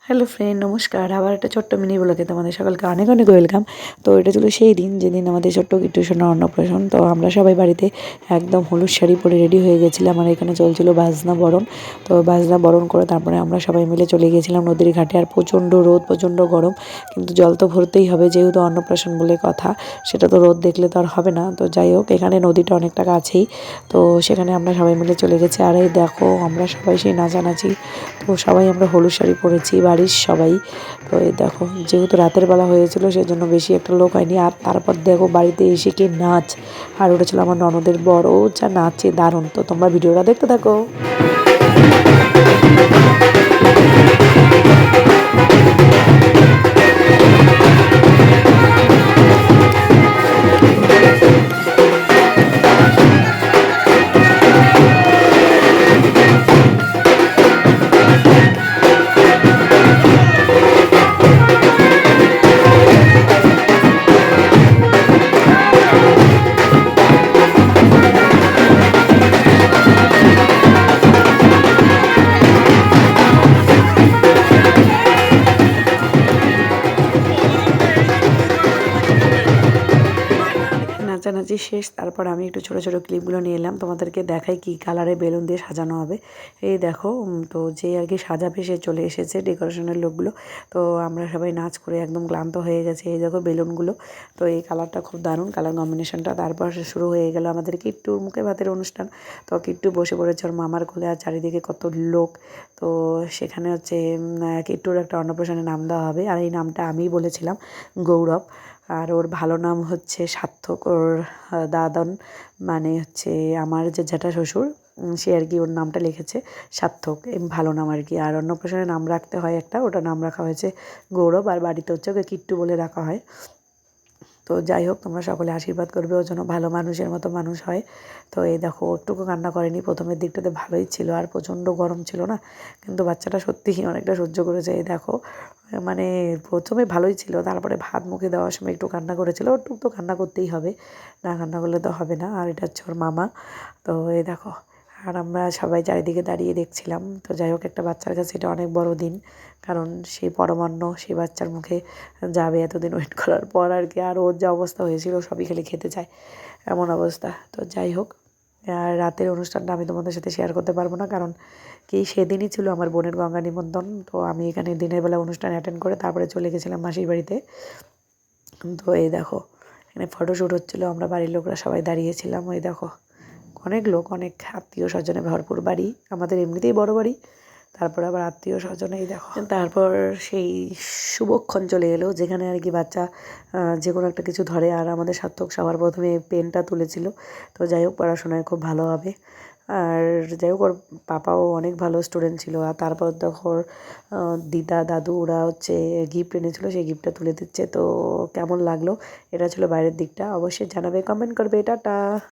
Hello friend, নমস্কার। আবার একটা ছোট্ট মিনি ব্লগে তোমাদের সকলকে অনেক অনেক ওয়েলকাম। তো এটা ছিল সেই দিন যেদিন আমাদের ছোট্ট কিট্টু সোনার অন্নপ্রাশন। তো আমরা সবাই বাড়িতে একদম হলুদ শাড়ি পরে রেডি হয়ে গেছিলাম, আর এখানে চলছিল বাজনা বরণ। তো বাজনা বরণ করে তারপরে আমরা সবাই মিলে চলে গিয়েছিলাম নদীর ঘাটে। আর প্রচণ্ড রোদ, প্রচণ্ড গরম, কিন্তু জল তো ভরতেই হবে, যেহেতু অন্নপ্রাশন বলে কথা। সেটা তো রোদ দেখলে তো আর হবে না। তো যাই হোক, এখানে নদীটা অনেকটা কাছেই। তো সেখানে আমরা সবাই মিলে চলে গেছি। আর এই দেখো, আমরা সবাই সেই নাচানাচি। তো সবাই আমরা হলুদ শাড়ি পরেছি, বাড়ির সবাই। তো এই দেখো, যেহেতু রাতের বেলা হয়েছিল সেজন্য বেশি একটা লোক হয়নি। আর তারপর দেখো বাড়িতে এসে কি নাচ! আর ওটা ছিল আমার ননদের বড়, যা নাচে দারুণ। তো তোমরা ভিডিওটা দেখতে থাকো। নাচানাচি শেষ, তারপর আমি একটু ছোটো ছোটো ক্লিপগুলো নিয়ে এলাম, তোমাদেরকে দেখাই কী কালারে বেলুন দিয়ে সাজানো হবে। এই দেখো, তো যে আর কি সাজাবে সে চলে এসেছে, ডেকোরেশনের লোকগুলো। তো আমরা সবাই নাচ করে একদম ক্লান্ত হয়ে গেছে। এই দেখো বেলুনগুলো, তো এই কালারটা খুব দারুণ, কালার কম্বিনেশনটা। তারপর শুরু হয়ে গেল আমাদের কিট্টুর মুখে ভাতের অনুষ্ঠান। তো কিট্টু বসে পড়েছে ওর মামার কোলে, আর চারিদিকে কত লোক। তো সেখানে হচ্ছে কিট্টুর একটা অন্নপ্রাশনের নাম দেওয়া হবে, আর এই নামটা আমিই বলেছিলাম, গৌরব। আর ওর ভালো নাম হচ্ছে সার্থক। ওর দাদন মানে হচ্ছে আমার যে জ্যাঠা শ্বশুর, সে আর কি ওর নামটা লিখেছে সার্থক, ভালো নাম আর কি। আর অন্নপ্রাশনের নাম রাখতে হয় একটা, ওটা নাম রাখা হয়েছে গৌরব। আর বাড়িতে হচ্ছে ওকে কিট্টু বলে রাখা হয়। তো যাই হোক, তোমরা সকলে আশীর্বাদ করবে, ও যেন ভালো মানুষের মতো মানুষ হয়। তো এই দেখো, একটুকু কান্না করেনি। প্রথমের দিকটাতে ভালোই ছিল, আর প্রচণ্ড গরম ছিল না, কিন্তু বাচ্চাটা সত্যিই অনেকটা সহ্য করেছে। এই দেখো, মানে প্রথমে ভালোই ছিল, তারপরে ভাত মুখে দেওয়ার সময় একটু কান্না করেছিল। একটু তো কান্না করতেই হবে, না কান্না করলে তো হবে না। আর এটা হচ্ছে ওর মামা। তো এই দেখো, আর আমরা সবাই চারিদিকে দাঁড়িয়ে দেখছিলাম। তো যাই হোক, একটা বাচ্চার কাছে এটা অনেক বড় দিন, কারণ সেই পরমান্ন সেই বাচ্চার মুখে যাবে এতদিন ওয়েট করার পর আর কি। আর ওর যা অবস্থা হয়েছিল, সবই খালি খেতে চায়, এমন অবস্থা। তো যাই হোক, আর রাতের অনুষ্ঠানটা আমি তোমাদের সাথে শেয়ার করতে পারবো না, কারণ কি সেদিনই ছিল আমার বোনের গঙ্গা নিমন্ত্রণ। তো আমি এখানে দিনের বেলা অনুষ্ঠান অ্যাটেন্ড করে তারপরে চলে গেছিলাম মাসির বাড়িতে। তো এই দেখো, এখানে ফটোশ্যুট হচ্ছিলো, আমরা বাড়ির লোকরা সবাই দাঁড়িয়েছিলাম। ওই দেখো, অনেক লোক, অনেক আত্মীয় স্বজনে ভরপুর বাড়ি, আমাদের এমনিতেই বড় বাড়ি, তারপর আবার আত্মীয় স্বজনেই দেখো। তারপর সেই শুভক্ষণ চলে এলো, যেখানে আর কি বাচ্চা যে কোনো একটা কিছু ধরে। আর আমাদের সার্থক সবার প্রথমে পেনটা তুলেছিল। তো যাই হোক, পড়াশোনায় খুব ভালো হবে। আর যাই হোক, ওর পাপাও অনেক ভালো স্টুডেন্ট ছিল। আর তারপর দেখো, ওর দিদা দাদু ওরা হচ্ছে গিফট এনেছিলো, সেই গিফটটা তুলে দিচ্ছে। তো কেমন লাগলো, এটা ছিল বাইরের দিকটা। অবশ্যই জানাবে, কমেন্ট করবে। টাটা।